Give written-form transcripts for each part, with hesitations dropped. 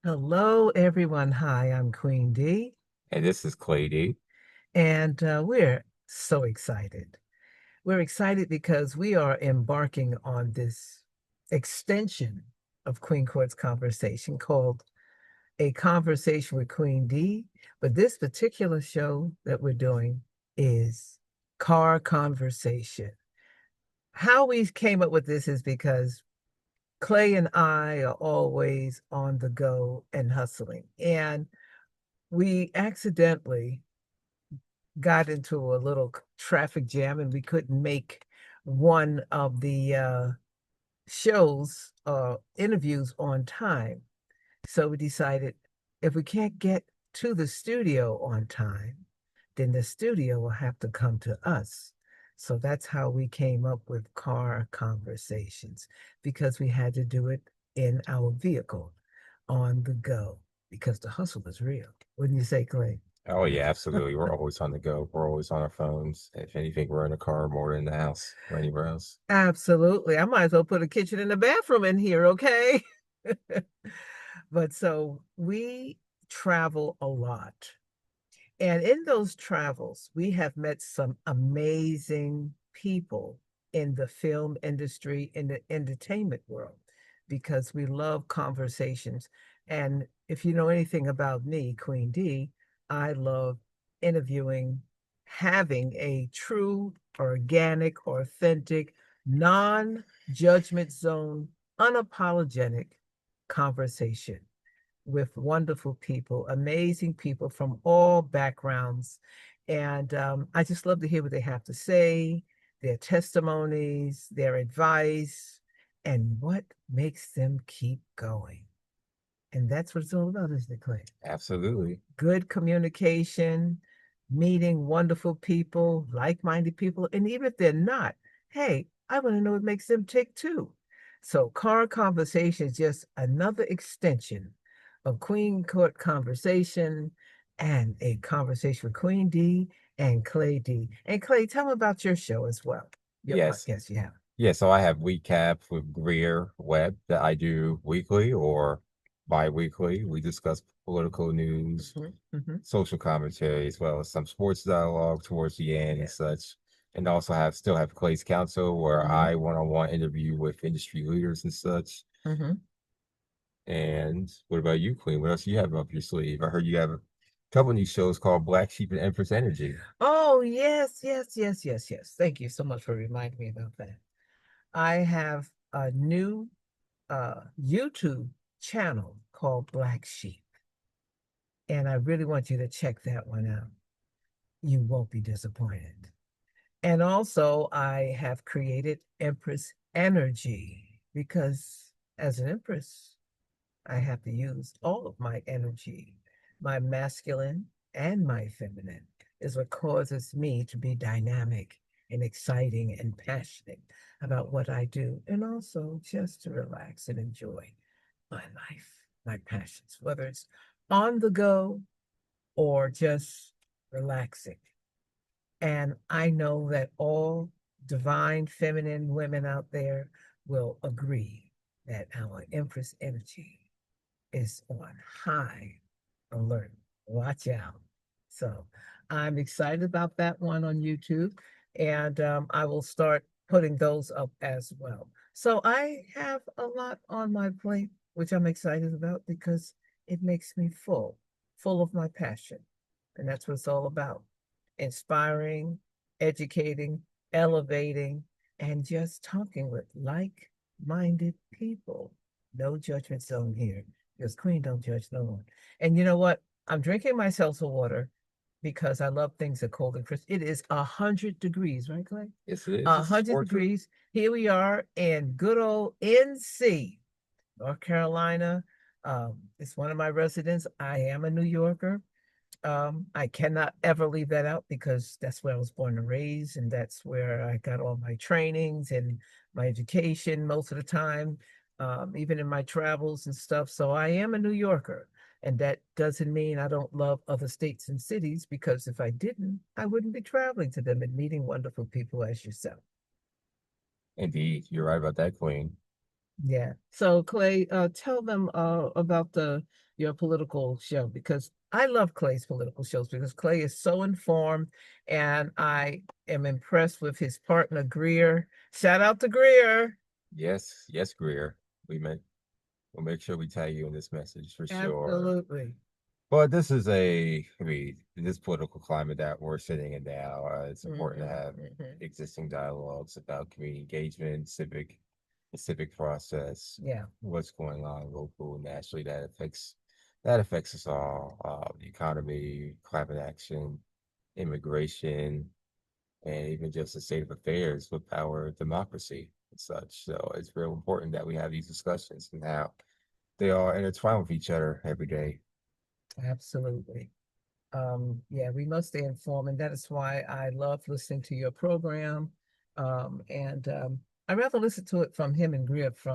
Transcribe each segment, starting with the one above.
Hello, everyone. Hi, I'm Queen D, And this is Clay D. and we're so excited. We're excited because we are embarking on this extension of Queen Court's conversation called A Conversation with Queen D. But this particular show that we're doing is Car Conversation. How we came up with this is because Clay and I are always on the go and hustling. And we accidentally got into a little traffic jam and we couldn't make one of the shows interviews on time. So we decided if we can't get to the studio on time, then the studio will have to come to us. So that's how we came up with car conversations because we had to do it in our vehicle on the go because the hustle is real. Wouldn't you say, Clay? Oh yeah, absolutely. We're always on the go. We're always on our phones. If anything, we're in the car more than the house or anywhere else. Absolutely. I might as well put a kitchen and a bathroom in here, okay? But so we travel a lot. And in those travels, we have met some amazing people in the film industry, in the entertainment world, because we love conversations. And if you know anything about me, Queen D, I love interviewing, having a true, organic, authentic, non judgment zone, unapologetic conversation with wonderful people, amazing people from all backgrounds. And I just love to hear what they have to say, their testimonies, their advice, and what makes them keep going. And that's what it's all about, isn't it, Clay? Absolutely. Good communication, meeting wonderful people, like minded people. And even if they're not, hey, I want to know what makes them tick too. So, car conversation is just another extension of Queen Court conversation and a conversation with Queen D and Clay D. And Clay, tell me about your show as well, your Yes. podcast you have. Yeah, so I have Recap with Greer Web that I do weekly or bi-weekly. We discuss political news, Hmm. Hmm. social commentary, as well as some sports dialogue towards the end and Yeah. such. And also have Clay's Counsel where Hmm. I one-on-one interview with industry leaders and such. Hmm. And what about you, Queen? What else do you have up your sleeve? I heard you have a couple new shows called Black Sheep and Empress Energy. Oh, yes, yes, yes, yes, yes. Thank you so much for reminding me about that. I have a new YouTube channel called Black Sheep, and I really want you to check that one out. You won't be disappointed. And also, I have created Empress Energy because as an Empress, I have to use all of my energy. My masculine and my feminine is what causes me to be dynamic and exciting and passionate about what I do, and also just to relax and enjoy my life, my passions, whether it's on the go or just relaxing. And I know that all divine feminine women out there will agree that our Empress energy is on high alert. Watch out. So I'm excited about that one on YouTube, and I will start putting those up as well. So I have a lot on my plate, which I'm excited about because it makes me full of my passion. And that's what it's all about: inspiring, educating, elevating, and just talking with like minded people. No judgment zone here because Queen don't judge no one. And you know what? I'm drinking my seltzer water because I love things that are cold and crisp. It is 100 degrees, right, Clay? Yes, it is. A This is hundred Portrait. degrees. Here we are in good old NC, North Carolina. It's one of my residents. I am a New Yorker. I cannot ever leave that out because that's where I was born and raised, and that's where I got all my trainings and my education most of the time, even in my travels and stuff. So I am a New Yorker, and that doesn't mean I don't love other states and cities because if I didn't, I wouldn't be traveling to them and meeting wonderful people as yourself. Indeed, you're right about that, Queen. Yeah. So Clay, tell them about your political show because I love Clay's political shows because Clay is so informed and I am impressed with his partner Greer. Shout out to Greer. Yes, yes, Greer. We'll make sure we tag you in this message for sure. Absolutely. But this is I mean, in this political climate that we're sitting in now, it's important to Hmm. have Hmm. existing dialogues about community engagement, civic process, Yeah, what's going on local, nationally that affects us all. The economy, climate action, immigration, and even just the state of affairs with our democracy and such. So it's real important that we have these discussions and how they are intertwined with each other every day. absolutely. Yeah, we must stay informed, and that is why I love listening to your program. And I'd rather listen to it from him and Griff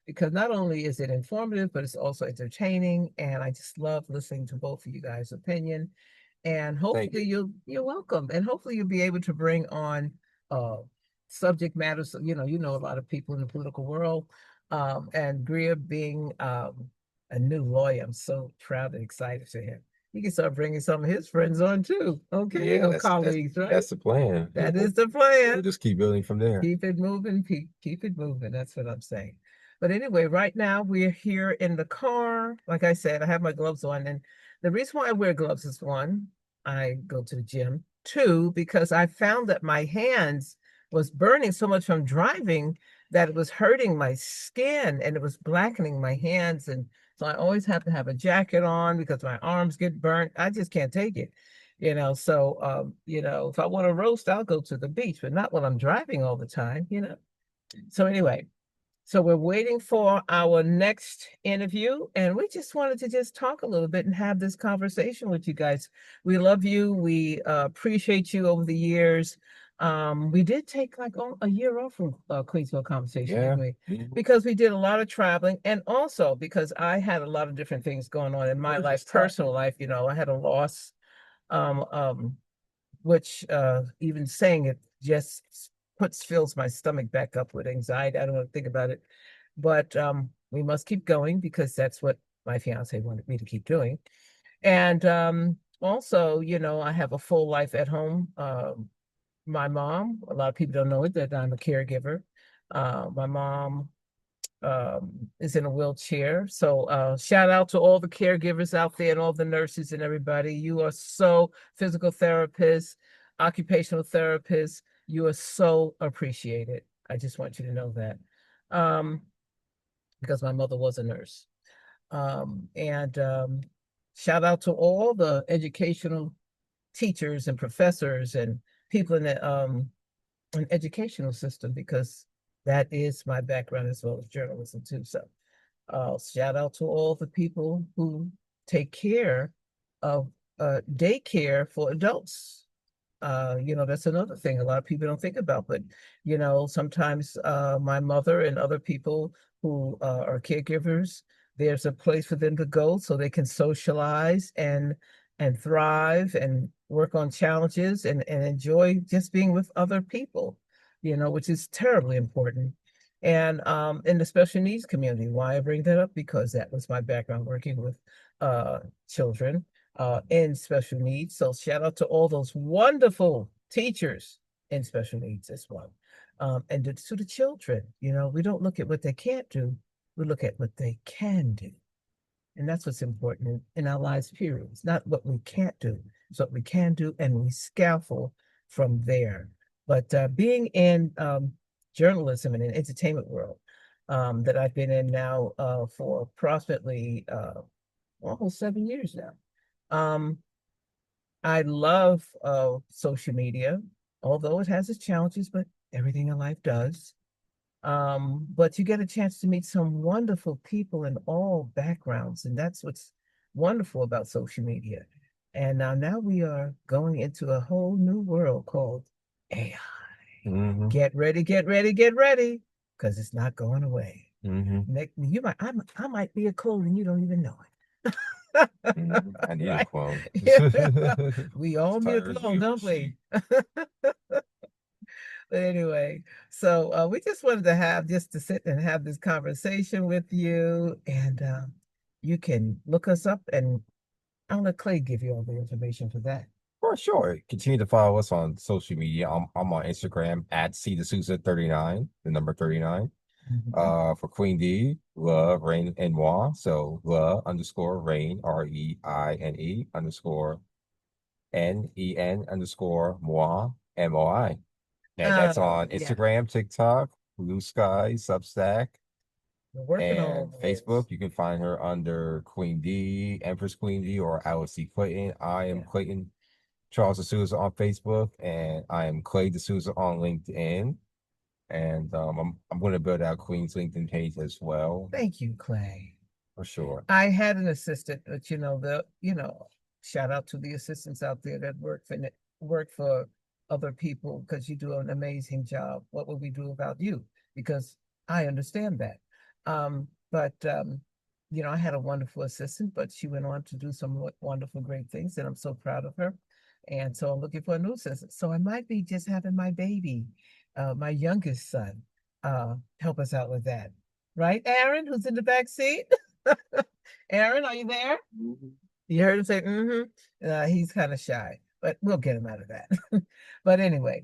because not only is it informative, but it's also entertaining. And I just love listening to both of you guys' opinion. And Thank hopefully you. you're welcome. And hopefully you'll be able to bring on uh subject matters. You know a lot of people in the political world. And Greer being a new lawyer, I'm so proud and excited for him. He can start bringing some of his friends on too. Okay, Yeah, or that's colleagues, right? that's the plan. That We'll, is the we'll plan. just keep building from there. Keep it moving, keep it moving. That's what I'm saying. But anyway, right now we're here in the car. Like I said, I have my gloves on. And the reason why I wear gloves is one, I go to the gym. Two, because I found that my hands was burning so much from driving that it was hurting my skin and it was blackening my hands. And so I always have to have a jacket on because my arms get burnt. I just can't take it. So if I want to roast, I'll go to the beach, but not when I'm driving all the time. So anyway, so we're waiting for our next interview, and we just wanted to just talk a little bit and have this conversation with you guys. We love you. We appreciate you over the years. We did take like a year off from Queensville Conversation, Yeah. didn't we? Mhm. Because we did a lot of traveling, and also because I had a lot of different things going on in my life, Gorgeous personal topic. life. I had a loss, um, um, which even saying it just fills my stomach back up with anxiety. I don't want to think about it, but we must keep going because that's what my fiance wanted me to keep doing. And also, I have a full life at home. My mom, a lot of people don't know it, that I'm a caregiver. My mom is in a wheelchair. So shout out to all the caregivers out there and all the nurses and everybody. You are so physical therapists, occupational therapists. You are so appreciated. I just want you to know that. Um, because my mother was a nurse. And shout out to all the educational teachers and professors and people in the an educational system because that is my background as well as journalism too. So shout out to all the people who take care of daycare for adults. That's another thing a lot of people don't think about, but sometimes my mother and other people who are caregivers, there's a place for them to go so they can socialize and thrive and work on challenges and enjoy just being with other people, which is terribly important. And in the special needs community, why I bring that up? Because that was my background working with children in special needs. So shout out to all those wonderful teachers in special needs as well. And to the children, we don't look at what they can't do, we look at what they can do. And that's what's important in our lives, period. It's not what we can't do, it's what we can do, and we scaffold from there. But being in journalism and in entertainment world that I've been in now for approximately almost 7 years now. Um, I love social media, although it has its challenges, but everything in life does. But you get a chance to meet some wonderful people in all backgrounds, and that's what's wonderful about social media. And now we are going into a whole new world called AI. Hmm. Get ready, get ready, get ready, because it's not going away. Hmm. Nick, I might be a clone and you don't even know it. I need a Right? clone. Yeah. We all need a Tired of clone, being a don't we? sheep. But anyway, so we just wanted to have just to sit and have this conversation with you. And you can look us up, and I'll let Clay give you all the information for that. For sure. Continue to follow us on social media. I'm on Instagram at C D'Souza 39, the number 39. Mhm. For Queen D, love, rain, and moi. So love underscore rain, REINE underscore NEN underscore moi, MOI. And that's Oh, on yeah. Instagram, TikTok, Blue Sky, Substack, We're working on all and those. Facebook. You can find her under Queen D, Empress Queen D, or Alice C. Clayton. I am Yeah. Clayton Charles D'Souza on Facebook, and I am Clay D'Souza on LinkedIn. And I'm going to build out Queen's LinkedIn page as well, Thank you, Clay. for sure. I had an assistant, but shout out to the assistants out there that work for other people because you do an amazing job. What would we do without you? Because I understand that. But I had a wonderful assistant, but she went on to do some wonderful, great things, and I'm so proud of her. And so I'm looking for a new assistant. So I might be just having my baby, my youngest son, help us out with that. Right, Aaron, who's in the back seat? Aaron, are you there? You heard him say, mm-hmm. He's kind of shy, but we'll get him out of that. But anyway,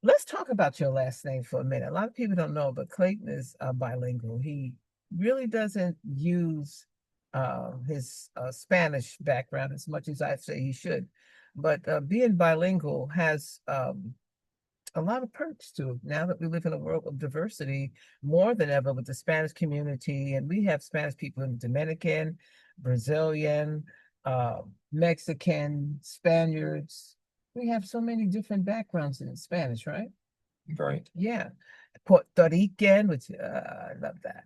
let's talk about your last name for a minute. A lot of people don't know, but Clayton is bilingual. He really doesn't use his Spanish background as much as I say he should. But being bilingual has a lot of perks to it. Now that we live in a world of diversity more than ever with the Spanish community, and we have Spanish people in Dominican, Brazilian, Mexican, Spaniards. We have so many different backgrounds in Spanish, right? Right. Yeah. Puerto Rican, which I love that.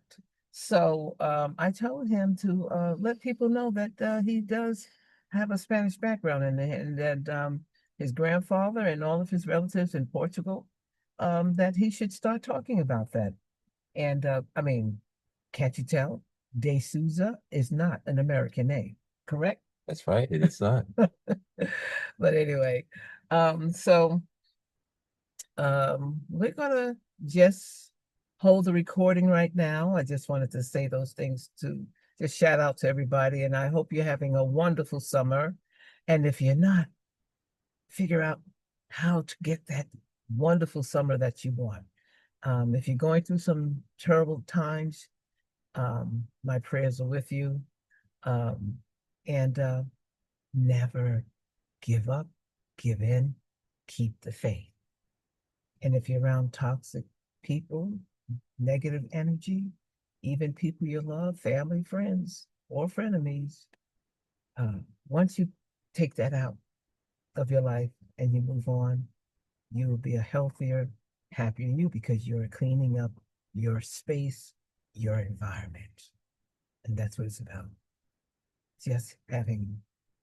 So I told him to let people know that he does have a Spanish background and that his grandfather and all of his relatives in Portugal, that he should start talking about that. And I mean, can't you tell? De Souza is not an American name, correct? That's right. It is not. But anyway, so we're gonna just hold the recording right now. I just wanted to say those things to just shout out to everybody, and I hope you're having a wonderful summer. And if you're not, figure out how to get that wonderful summer that you want. If you're going through some terrible times, my prayers are with you. Um, and never give up, give in, keep the faith. And if you're around toxic people, negative energy, even people you love, family, friends, or frenemies, uh, once you take that out of your life and you move on, you will be a healthier, happier you because you're cleaning up your space, your environment. And that's what it's about. Just having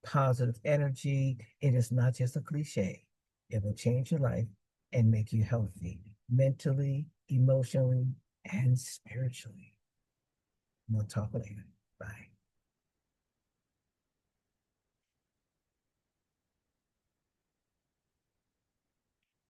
positive energy. It is not just a cliche. It will change your life and make you healthy mentally, emotionally, and spiritually. We'll talk later. Bye.